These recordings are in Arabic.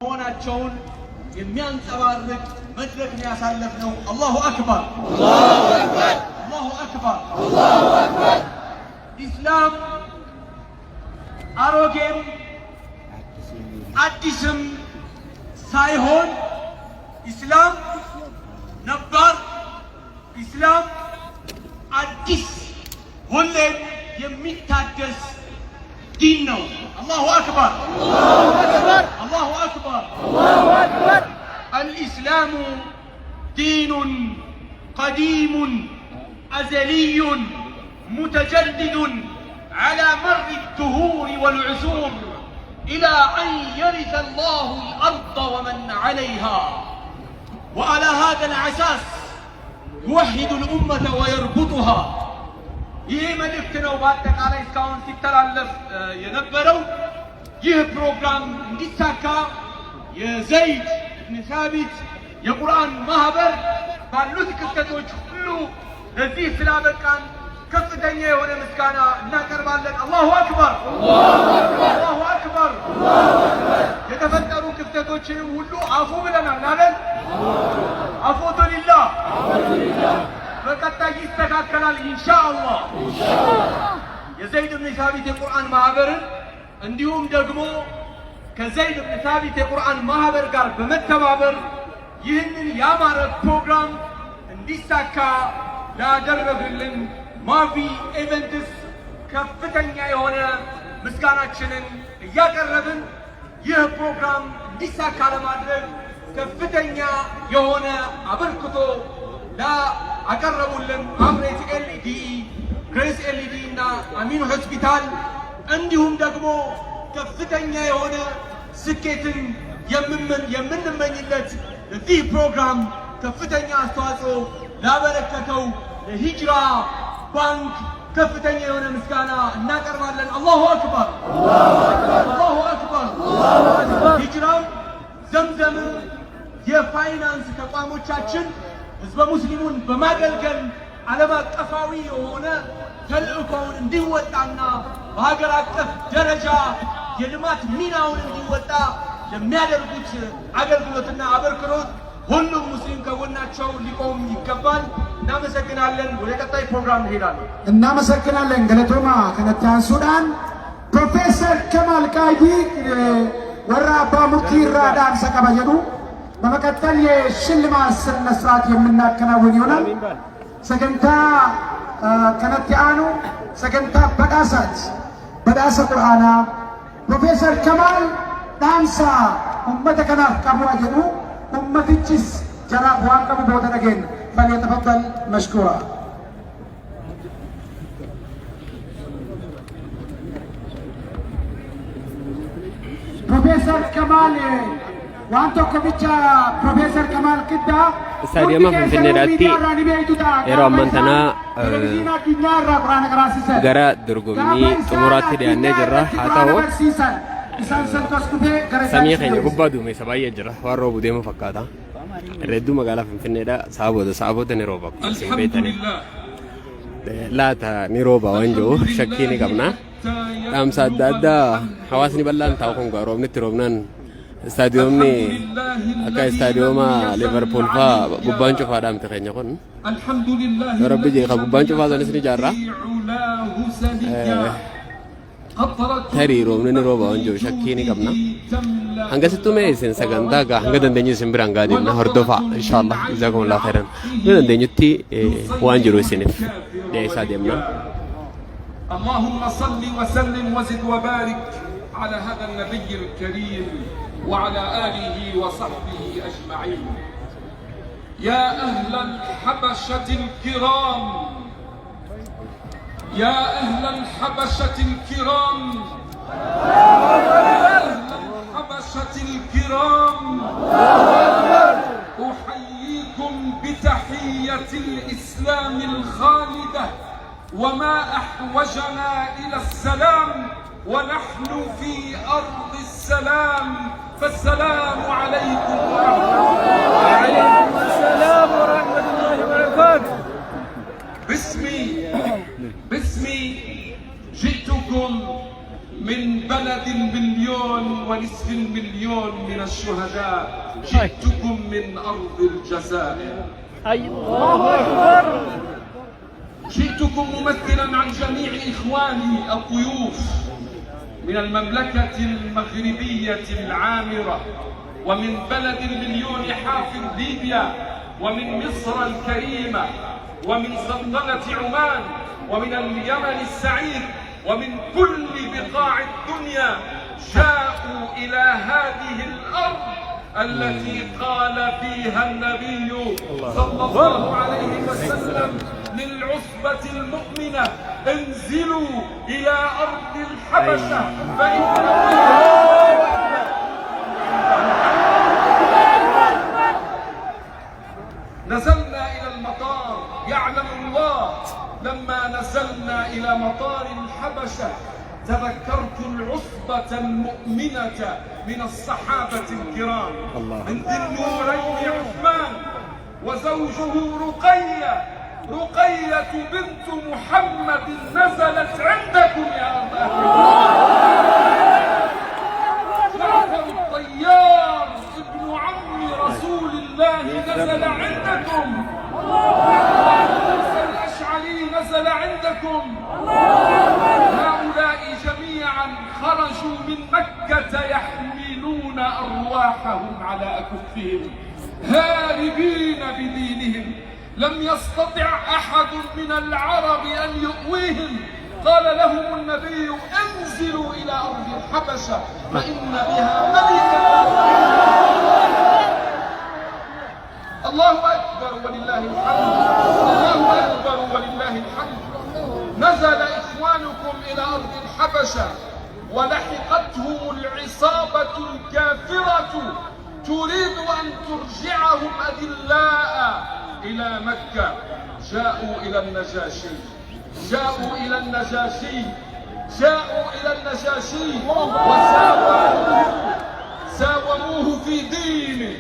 ሆናቸውን የሚያንጸባርቅ መድረክ ያሳለፍነው አላሁ አክበር አላሁ አክበር ኢስላም አሮጌም አዲስም ሳይሆን ኢስላም ነባር ኢስላም አዲስ ሁሌም የሚታደስ دين نو الله أكبر الله أكبر الإسلام دين قديم أزلي متجدد على مر الدهور والعصور إلى أن يرث الله الأرض ومن عليها وعلى هذا الأساس يوحد الأمة ويربطها ይህ መልእክት ነው በአጠቃላይ እስካሁን ሲተላለፍ የነበረው። ይህ ፕሮግራም እንዲሳካ የዘይድ ኢብኑ ሳቢት የቁርአን ማህበር ባሉት ክስተቶች ሁሉ ለዚህ ስላበቃን ከፍተኛ የሆነ ምስጋና እናቀርባለን። አላሁ አክበር አላሁ አክበር። የተፈጠሩ ክስተቶችንም ሁሉ አፉ ብለናል አይደል? አፉቱ ሊላህ በቀጣይ ይስተካከላል ኢንሻአላህ። የዘይድ ኢብኑ ሳቢት የቁርአን ማህበርን እንዲሁም ደግሞ ከዘይድ ኢብኑ ሳቢት የቁርአን ማህበር ጋር በመተባበር ይህንን ያማረ ፕሮግራም እንዲሳካ ላደረጉልን ማቪ ኢቨንትስ ከፍተኛ የሆነ ምስጋናችንን እያቀረብን ይህ ፕሮግራም እንዲሳካ ለማድረግ ከፍተኛ የሆነ አበርክቶ አቀረቡልን አምሬት ኤልኢዲ ግሬስ ኤልኢዲ እና አሚኑ ሆስፒታል እንዲሁም ደግሞ ከፍተኛ የሆነ ስኬትን የምንመኝለት ለዚህ ፕሮግራም ከፍተኛ አስተዋጽኦ ላበረከተው ለሂጅራ ባንክ ከፍተኛ የሆነ ምስጋና እናቀርባለን። አላሁ አክበር አላሁ አክበር። ሂጅራም ዘምዘም የፋይናንስ ተቋሞቻችን ህዝበ ሙስሊሙን በማገልገል ዓለም አቀፋዊ የሆነ ተልእኮውን እንዲወጣና በሀገር አቀፍ ደረጃ የልማት ሚናውን እንዲወጣ ለሚያደርጉት አገልግሎትና አበርክሮት ሁሉም ሙስሊም ከጎናቸው ሊቆም ይገባል። እናመሰግናለን። ወደ ቀጣይ ፕሮግራም እንሄዳለን። እናመሰግናለን። ገለቶማ ከነታን ሱዳን ፕሮፌሰር ከማል ቃጂ ወራ አባ ሙፍቲ ራዳን ሰቀባየዱ በመቀጠል የሽልማት ስነ ስርዓት የምናከናውን ይሆናል። ሰገንታ ከነቲያኑ ሰገንታ በዳሳ ቁርአና ፕሮፌሰር ከማል ዳንሳ ኡመተ ከናፍ ቀቡ አጀዱ ኡመትችስ ጀራ ዋን ቀቡ ቦታ ነገን ፈለተፈضل መሽኩራ ፕሮፌሰር ከማል wanto kobicha professor Kamal Kidda stadiuma finfinneedhaatti yeroo ammaan tana gara dorgommii xumuraatti dhiyaannee jirra. haa ta'u samii keenya gubbaa duumessa baay'ee jira. waan roobu deemu fakkaata. reedduu magaalaa finfinneedha. sababoota ni rooba isin beektanii laata ni rooba waan jiru shakkii ni qabna. dhaamsa adda addaa hawaasni bal'aan taa'u kun roobnitti roobnaan stadiumni akka stadiuma Liverpool fa gubbaan cufaadhaan teenya kun rabbi jee gubbaan cufaa sanis ni jaarra tarii roobni ni rooba waan jiru shakkii ni qabna. hangasittuu mee isin sagantaa gaa hanga dandeenyu isin biraan gaa deemna hordofa inshallah. jazakumullahu khairan. hanga dandeenyutti waan jiru isiniif dhiyeessaa deemna. اللهم صل وسلم وزد وبارك على هذا النبي الكريم وعلى آله وصحبه أجمعين. يا أهل الحبشة الكرام يا أهل الحبشة الكرام يا أهل الحبشة الكرام أحييكم بتحية الإسلام الخالدة. وما أحوجنا إلى السلام ونحن في أرض السلام فالسلام عليكم ورحمة الله. وعليكم السلام ورحمة الله وبركاته. باسمي جئتكم من بلد باليوم ونصف المليون من الشهداء جئتكم من أرض الجزائر. الله أكبر. جئتكم ممثلا عن جميع إخواني الضيوف من المملكة المغربية العامرة، ومن بلد المليون حافظ ليبيا، ومن مصر الكريمة، ومن سلطنة عمان، ومن اليمن السعيد، ومن كل بقاع الدنيا جاءوا إلى هذه الأرض التي قال فيها النبي صلى الله عليه وسلم للعصبة المؤمنة: انزلوا إلى أرض الحبشة فإن نزلنا إلى المطار. يعلم الله لما نزلنا إلى مطار الحبشة تذكرت العصبة المؤمنة من الصحابة الكرام، من ذي النورين عثمان وزوجه رقية بنت محمد نزلت عندكم يا الله. جعفر الطيار ابن عم رسول الله نزل عندكم. موسى الأشعري نزل عندكم. هؤلاء جميعا خرجوا من مكة يحملون أرواحهم على أكفهم هاربين بدينهم. لم يستطع أحد من العرب أن يؤويهم. قال لهم النبي: انزلوا إلى أرض الحبشة فإن بها ملكا. الله أكبر ولله الحمد. الله أكبر ولله الحمد. نزل إخوانكم إلى أرض الحبشة ولحقتهم العصابة الكافرة تريد أن ترجعهم أذلاء إلى مكة. جاءوا إلى النجاشي، جاءوا إلى النجاشي، جاءوا إلى النجاشي وساوموه في دينه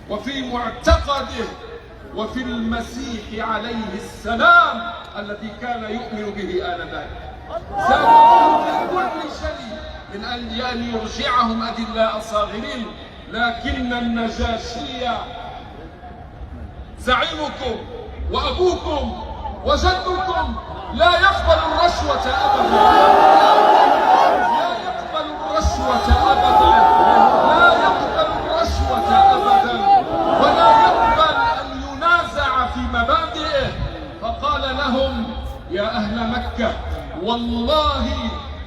وفي معتقده وفي المسيح عليه السلام الذي كان يؤمن به آنذاك. ساوموه في كل شيء من أن يرجعهم أذلاء صاغرين، لكن النجاشي زعيمكم وأبوكم وجدكم لا يقبل الرشوة أبدا. لا يقبل الرشوة أبدا. لا يقبل الرشوة أبدا، ولا يقبل أن ينازع في مبادئه. فقال لهم: يا أهل مكة، والله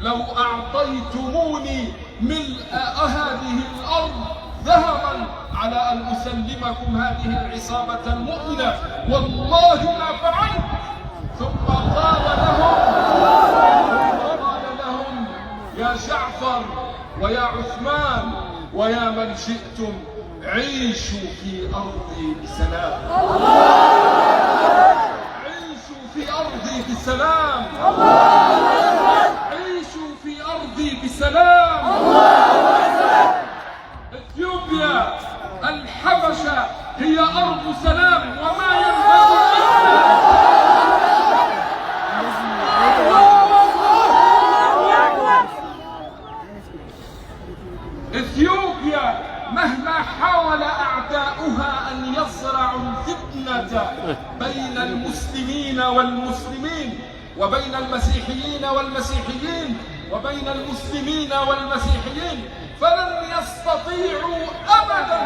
لو أعطيتموني ملء هذه الأرض ذهبا على أن أسلمكم هذه العصابة المؤمنة والله ما فعلت. ثم قال لهم: يا جعفر ويا عثمان ويا من شئتم، عيشوا في أرضي بسلام. عيشوا في أرضي بسلام. عيشوا في أرضي بسلام. إثيوبيا الحبشة هي أرض سلام وما ينبغي إثيوبيا مهما حاول أعداؤها أن يزرعوا الفتنة بين المسلمين والمسلمين، وبين المسيحيين والمسيحيين، وبين المسلمين والمسيحيين، فلن يستطيعوا أبدا.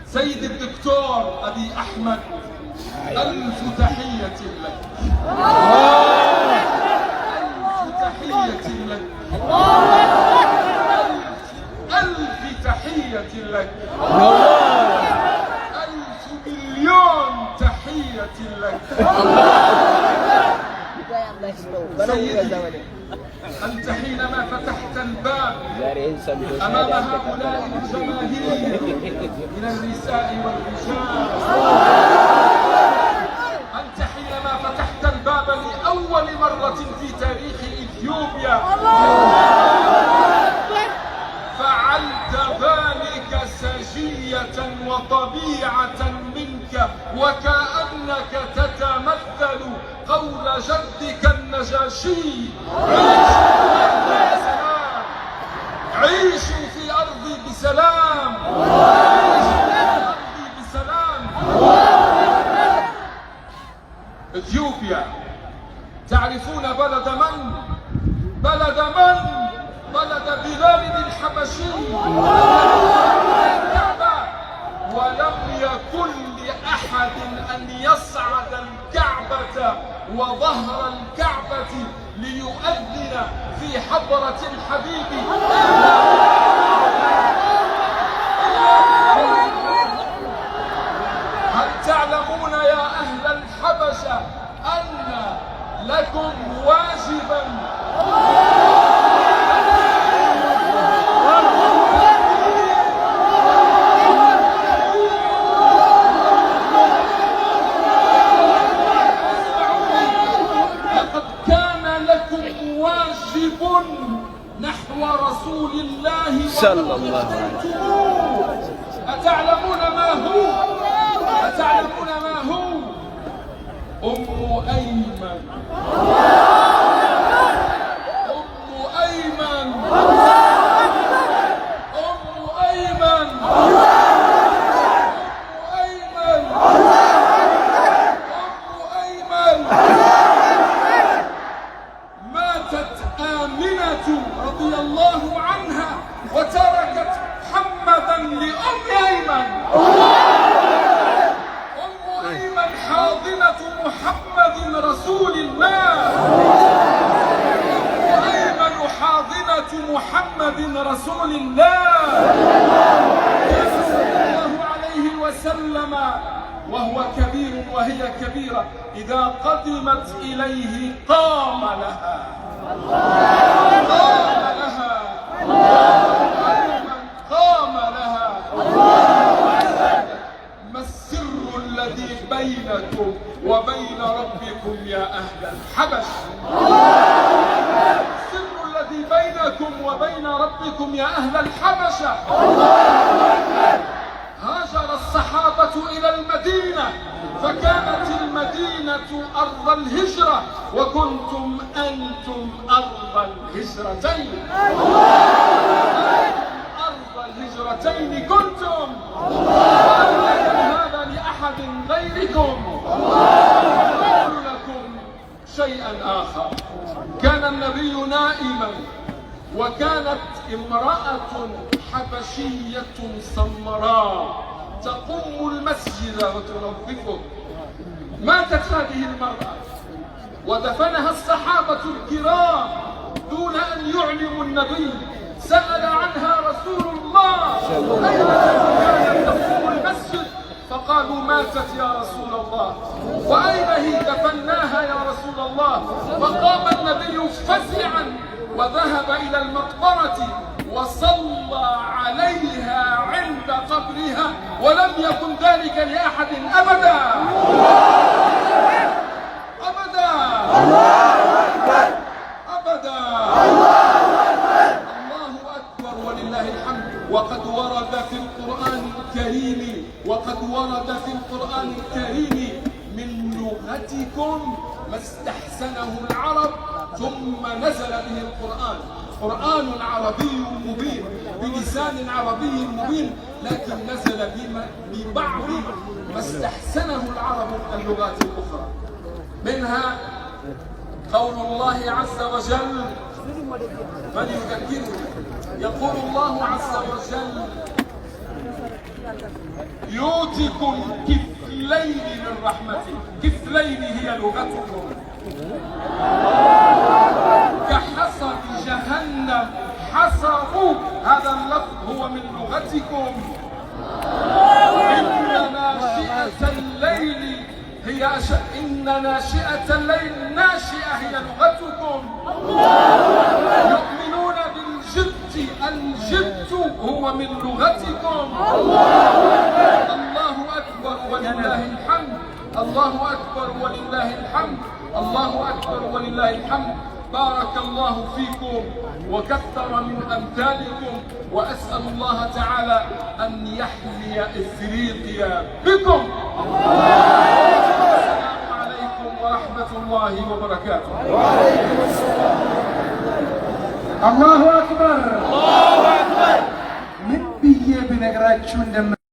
سيدي الدكتور أبي أحمد، ألف تحية لك. ألف تحية لك. ألف تحية لك. 1,000,000,000 تحية لك. سيدي، أنت حينما فتحت الباب أمام هؤلاء الجماهير من النساء والرجال، أنت حينما فتحت الباب لأول مرة في تاريخ إثيوبيا فعلت ذلك سجية وطبيعة منك، وكأنك تتمثل قول جدك النجاشي. عيشوا في أرضي بسلام. إثيوبيا تعرفون بلد من؟ بلد من؟ بلد بلال الحبشي. ولم يكن لأحد أن يصعد الكعبة وظهر الكعبة ليؤذن في حضرة الحبيب. هل تعلمون يا أهل الحبشة أن لكم واجبا لقد كان لكم واجب نحو رسول الله صلى الله عليه وسلم. أتعلمون ما هو؟ أتعلمون ما هو؟ أم أيمن. أم أيمن. أم أيمن. أم أيمن. أم أيمن. ماتت آمنة رضي الله عنها وتركت محمدا لأم أيمن. حاضنة محمد رسول الله. وأيمن حاضنة محمد رسول الله صلى الله عليه وسلم وهو كبير وهي كبيرة. إذا قدمت إليه قام لها. قام لها. قام لها. ما السر الذي بينكم وبين ربكم يا أهل الحبش؟ السر الذي بينكم وبين ربكم يا أهل الحبشة. هاجر الصحابة إلى المدينة فكانت المدينة أرض الهجرة وكنتم أنتم أرض الهجرتين. أرض الهجرتين كنتم. هذا لأحد غيركم. أقول لكم شيئا آخر. كان النبي نائما وكانت امرأة حبشية سمراء تقوم المسجد وتنظفه. ماتت هذه المرأة ودفنها الصحابة الكرام دون أن يعلموا النبي. سأل عنها رسول الله أين كانت تقوم المسجد؟ فقالوا ماتت يا رسول الله. وأين هي؟ دفناها يا رسول الله. فقام النبي فزعا وذهب إلى المقبرة وصلى عليها عند قبرها ولم يكن ذلك لأحد أبدا أبدا أبدا. الله أكبر ولله الحمد. وقد ورد في القرآن الكريم من لغتكم ما استحسنه العرب ثم نزل به القرآن. قرآن عربي مبين بلسان عربي مبين لكن نزل ببعض ما استحسنه العرب من اللغات الأخرى. منها قول الله عز وجل. من يذكرني؟ يقول الله عز وجل يؤتكم كفلين من رحمته. كفلين هي لغتكم. كحصب جهنم حصب هذا اللفظ هو من لغتكم. إن ناشئة الليل إن ناشئة الليل ناشئة هي لغتكم. يؤمنون بالجبت. الجبت هو من لغتكم. الله أكبر ولله الحمد. الله أكبر ولله الحمد. الله أكبر ولله الحمد. بارك الله فيكم وكثر من أمثالكم وأسأل الله تعالى أن يحمي إفريقيا بكم. السلام عليكم ورحمة الله وبركاته. وعليكم السلام. الله أكبر. الله أكبر. من بيه بنقرأ شو